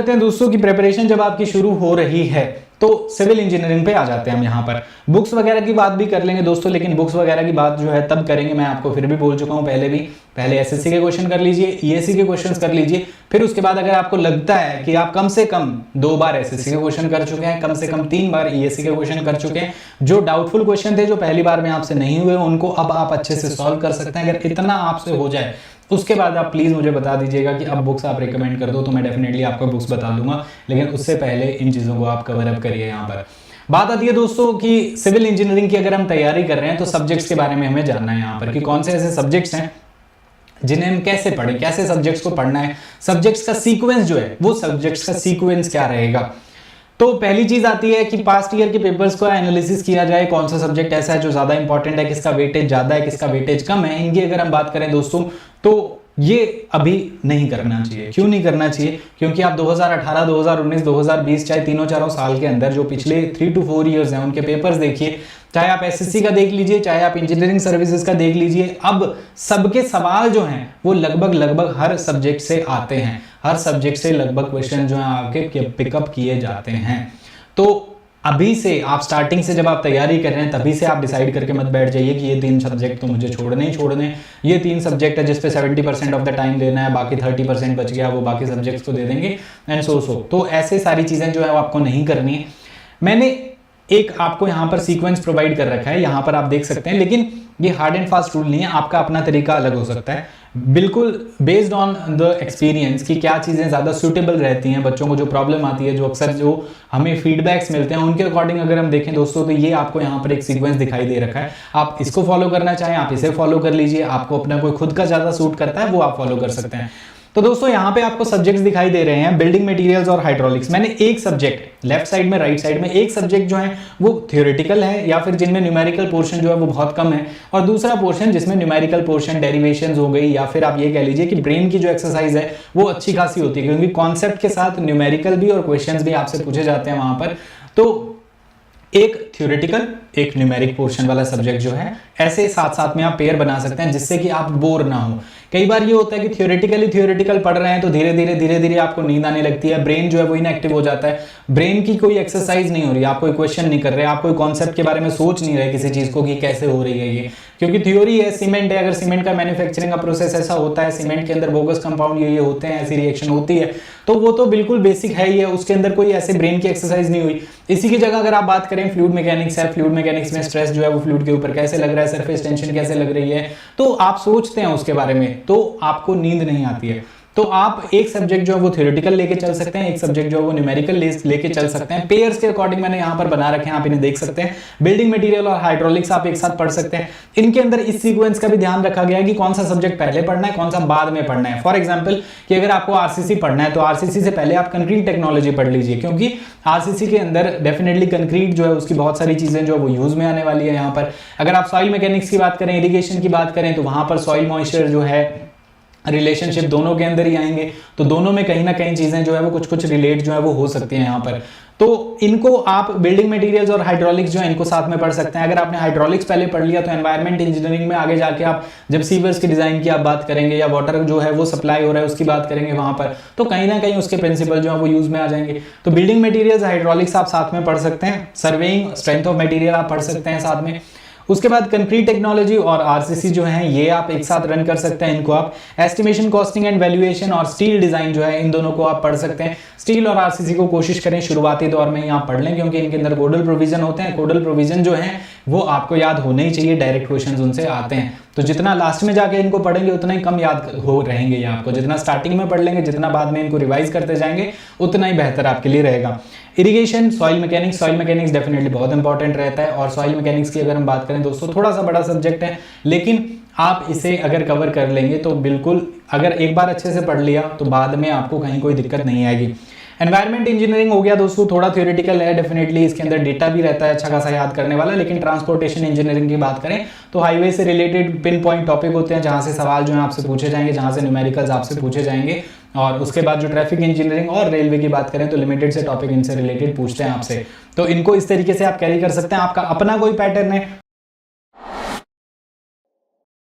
करते हैं दोस्तों की प्रिपरेशन जब आपकी शुरू हो रही है तो सिविल इंजीनियरिंग पे आ जाते हैं हम यहाँ पर। बुक्स वगैरह की बात भी कर लेंगे दोस्तों, लेकिन बुक्स वगैरह की बात जो है तब करेंगे, मैं आपको फिर भी बोल चुका हूँ पहले भी। पहले एसएससी के क्वेश्चन कर लीजिए, ईएससी के क्वेश्चंस कर लीजिए, फिर उसके बाद अगर आपको लगता है कि आप कम से कम 2 बार एसएससी के क्वेश्चन कर चुके हैं, कम से कम 3 बार ईएससी के क्वेश्चन कर चुके हैं, जो डाउटफुल क्वेश्चन थे जो पहली बार में आपसे नहीं हुए उनको अब आप अच्छे से सॉल्व कर सकते हैं, अगर इतना आपसे हो जाए उसके बाद आप प्लीज मुझे बता दीजिएगा कि अब बुक्स आप रिकमेंड कर दो, तो मैं डेफिनेटली आपको बुक्स बता दूंगा, लेकिन उससे पहले इन चीजों को आप कवर अप करिए। यहाँ पर बात आती है दोस्तों कि सिविल इंजीनियरिंग की अगर हम तैयारी कर रहे हैं तो सब्जेक्ट्स के बारे में हमें जानना है यहाँ पर कि कौन से ऐसे सब्जेक्ट्स हैं जिन्हें हम कैसे पढ़ें, कैसे सब्जेक्ट्स को पढ़ना है, सब्जेक्ट्स का सीक्वेंस जो है वो सब्जेक्ट्स का सीक्वेंस क्या रहेगा। तो पहली चीज आती है कि पास्ट ईयर के पेपर्स को एनालिसिस किया जाए, कौन सा सब्जेक्ट ऐसा है जो ज्यादा इंपॉर्टेंट है, किसका वेटेज ज्यादा है, किसका वेटेज कम है। इनकी अगर हम बात करें दोस्तों तो ये अभी नहीं करना चाहिए। क्यों नहीं करना चाहिए? क्योंकि आप 2018, 2019, 2020 चाहे तीनों चारों साल के अंदर जो पिछले 3 to 4 ईयर्स हैं उनके पेपर्स देखिए, चाहे आप एसएससी का देख लीजिए, चाहे आप इंजीनियरिंग सर्विसेज का देख लीजिए, अब सबके सवाल जो हैं वो लगभग हर सब्जेक्ट से आते हैं, हर सब्जेक्ट से लगभग क्वेश्चन जो है आपके पिकअप किए जाते हैं। तो अभी से आप स्टार्टिंग से जब आप तैयारी कर रहे हैं तभी से आप डिसाइड करके मत बैठ जाइए कि ये 3 सब्जेक्ट तो मुझे छोड़ने ही छोड़ने, ये 3 सब्जेक्ट है जिस पे 70% ऑफ द टाइम देना है, बाकी 30% बच गया वो बाकी सब्जेक्ट्स को दे देंगे एंड सो। तो ऐसे सारी चीजें जो है वो आपको नहीं करनी है। मैंने एक आपको यहाँ पर सीक्वेंस प्रोवाइड कर रखा है, यहाँ पर आप देख सकते हैं, लेकिन ये हार्ड एंड फास्ट रूल नहीं है, आपका अपना तरीका अलग हो सकता है, बिल्कुल बेस्ड ऑन द एक्सपीरियंस कि क्या चीजें ज्यादा सूटेबल रहती हैं बच्चों को, जो प्रॉब्लम आती है, जो अक्सर जो हमें फीडबैक्स मिलते हैं उनके अकॉर्डिंग अगर हम देखें दोस्तों तो ये आपको यहाँ पर एक सीक्वेंस दिखाई दे रखा है। आप इसको फॉलो करना चाहें आप इसे फॉलो कर लीजिए, आपको अपना कोई खुद का ज्यादा सूट करता है वो आप फॉलो कर सकते हैं। तो दोस्तों यहाँ पे आपको सब्जेक्ट्स दिखाई दे रहे हैं, बिल्डिंग मटेरियल्स और हाइड्रोलिक्स। मैंने एक सब्जेक्ट लेफ्ट साइड में, राइट साइड में एक सब्जेक्ट जो है वो थ्योरेटिकल है या फिर जिनमें न्यूमेरिकल पोर्शन जो है वो बहुत कम है, और दूसरा पोर्शन जिसमें न्यूमेरिकल पोर्शन, डेरिवेशंस हो गई, या फिर आप ये कह लीजिए कि ब्रेन की जो एक्सरसाइज है वो अच्छी खासी होती है, क्योंकि कॉन्सेप्ट के साथ न्यूमेरिकल भी और क्वेश्चंस भी आपसे पूछे जाते हैं वहां पर। तो एक थ्योरेटिकल एक न्यूमेरिक पोर्शन वाला सब्जेक्ट जो है ऐसे साथ साथ में आप पेयर बना सकते हैं जिससे कि आप बोर ना हो। कई बार ये होता है कि थ्योरेटिकल पढ़ रहे हैं तो धीरे धीरे आपको नींद आने लगती है, ब्रेन जो है वो इनएक्टिव हो जाता है, ब्रेन की कोई एक्सरसाइज नहीं हो रही, आप कोई क्वेश्चन नहीं कर रहे, आप कोई कॉन्सेप्ट के बारे में सोच नहीं रहे किसी चीज को कि कैसे हो रही है ये, क्योंकि थ्योरी है, सीमेंट है, अगर सीमेंट का मैन्युफैक्चरिंग का प्रोसेस ऐसा होता है, सीमेंट के अंदर बोगस कंपाउंड ये होते हैं, ऐसी रिएक्शन होती है, तो वो तो बिल्कुल बेसिक है ही है, उसके अंदर कोई ऐसे ब्रेन की एक्सरसाइज नहीं हुई। इसी की जगह अगर आप बात करें फ्लूइड मैकेनिक्स है, फ्लूइड मैकेनिक्स में स्ट्रेस जो है वो फ्लूइड के ऊपर कैसे लग रहा है, सरफेस टेंशन कैसे लग रही है, तो आप सोचते हैं उसके बारे में तो आपको नींद नहीं आती है। तो आप एक सब्जेक्ट जो है वो थ्योरेटिकल लेके चल सकते हैं, एक सब्जेक्ट जो है वो न्यूमेरिकल लेके चल सकते हैं। पेयर्स के अकॉर्डिंग मैंने यहाँ पर बना रखे हैं, आप इन्हें देख सकते हैं। बिल्डिंग मटेरियल और हाइड्रोलिक्स आप एक साथ पढ़ सकते हैं। इनके अंदर इस सीक्वेंस का भी ध्यान रखा गया है कि कौन सा सब्जेक्ट पहले पढ़ना है, कौन सा बाद में पढ़ना है। फॉर एग्जाम्पल कि अगर आपको आरसीसी पढ़ना है तो आरसीसी से पहले आप कंक्रीट टेक्नोलॉजी पढ़ लीजिए, क्योंकि आरसीसी के अंदर डेफिनेटली कंक्रीट जो है उसकी बहुत सारी चीजें जो है वो यूज में आने वाली है यहाँ पर। अगर आप सॉइल मैकेनिक्स की बात करें, इरिगेशन की बात करें, तो वहां पर सॉइल मॉइस्चर जो है रिलेशनशिप दोनों के अंदर ही आएंगे, तो दोनों में कहीं ना कहीं चीजें जो है वो कुछ रिलेट जो है वो हो सकती हैं यहाँ पर। तो इनको आप बिल्डिंग मटेरियल्स और हाइड्रोलिक्स जो है इनको साथ में पढ़ सकते हैं। अगर आपने हाइड्रोलिक्स पहले पढ़ लिया तो एनवायरमेंट इंजीनियरिंग में आगे जाके आप जब सीवर्स के डिजाइन की आप बात करेंगे या वाटर जो है वो सप्लाई हो रहा है उसकी बात करेंगे वहां पर, तो कहीं ना कहीं उसके प्रिंसिपल जो है वो यूज में आ जाएंगे। तो बिल्डिंग मटेरियल्स, हाइड्रोलिक्स आप साथ में पढ़ सकते हैं, सर्वेइंग, स्ट्रेंथ ऑफ मटेरियल आप पढ़ सकते हैं साथ में। उसके बाद कंक्रीट टेक्नोलॉजी और आरसीसी जो है ये आप एक साथ रन कर सकते हैं। इनको आप एस्टिमेशन, कॉस्टिंग एंड वैल्यूएशन और स्टील डिजाइन जो है इन दोनों को आप पढ़ सकते हैं। स्टील और आरसीसी को कोशिश करें शुरुआती दौर में ही आप पढ़ लें, क्योंकि इनके अंदर कोडल प्रोविजन होते हैं। कोडल प्रोविजन जो है वो आपको याद होने ही चाहिए, डायरेक्ट क्वेश्चंस उनसे आते हैं। तो जितना लास्ट में जाके इनको पढ़ेंगे उतना ही कम याद हो रहेंगे ये आपको, जितना स्टार्टिंग में पढ़ लेंगे, जितना बाद में इनको रिवाइज करते जाएंगे उतना ही बेहतर आपके लिए रहेगा। इरिगेशन, सॉइल मैकेनिक्स डेफिनेटली बहुत इंपॉर्टेंट रहता है, और सॉइल मैकेनिक्स की अगर हम बात करें दोस्तों थोड़ा सा बड़ा सब्जेक्ट है, लेकिन आप इसे अगर कवर कर लेंगे तो बिल्कुल, अगर एक बार अच्छे से पढ़ लिया तो बाद में आपको कहीं कोई दिक्कत नहीं आएगी। एनवायरमेंट इंजीनियरिंग हो गया दोस्तों, थोड़ा थ्योरेटिकल है डेफिनेटली, इसके अंदर डेटा भी रहता है अच्छा खासा याद करने वाला, लेकिन ट्रांसपोर्टेशन इंजीनियरिंग की बात करें तो हाईवे से रिलेटेड पिन पॉइंट टॉपिक होते हैं जहां से सवाल जो है आपसे पूछे जाएंगे, जहां से न्यूमेरिकल्स आपसे पूछे जाएंगे। और उसके बाद जो ट्रैफिक इंजीनियरिंग और रेलवे की बात करें तो लिमिटेड से टॉपिक इनसे रिलेटेड पूछते हैं आपसे। तो इनको इस तरीके से आप कैरी कर सकते हैं, आपका अपना कोई पैटर्न है